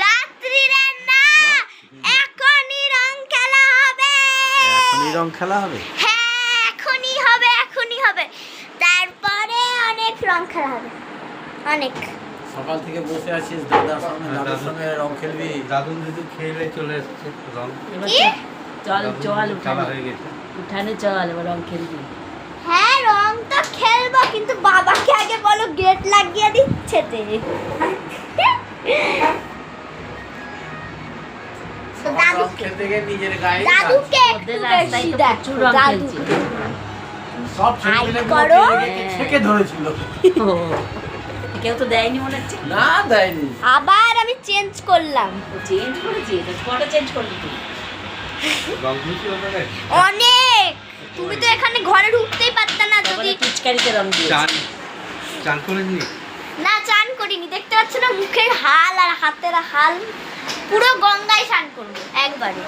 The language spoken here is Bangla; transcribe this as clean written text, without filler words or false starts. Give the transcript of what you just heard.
রাত্রিরে না, এখনই রং খেলা হবে। এখনই রং খেলা হবে? হ্যাঁ, এখনই হবে। তারপরে অনেক রং খেলা হবে, অনেক। সকাল থেকে বসে আছিস দাদার সঙ্গে রং খেলবি? দাদু দিদি খেলে চলে এসছে রং কি? চল খেলা হয়ে গেছে। উঠানে চল, এবার রং খেলবি। হ্যাঁ, রং তো খেলবো, কিন্তু বাবাকে আগে বলো গেট লাগিয়ে দিচ্ছে তে। তো দাদু খেলতে গিয়ে নিজের গায়ে দাদুকে একটু ওদের রাস্তায় বেশি তো দেখো, প্রচুর রং দাদু। খেলছে। সব ছেলেপিলে করো। ছেকে ধরেছিল। ও, কেউ তো দেয়নি মনে হচ্ছে। না দেয়নি। আবার আমি চেঞ্জ করলাম চেঞ্জ করেছি, ফটো চেঞ্জ করবি তুই। রং দিয়েছি ওখানে অনেক। তুমি তো এখানে ঘরে ঢুকতেই পারতে না যদি। তারপরে পিচকারিতে রং দিয়ে। চান চান করে নি না, চান করিনি, দেখতে পাচ্ছ না মুখের হাল আর হাতের হাল। পুরো গঙ্গায় স্নান করবো একবারে।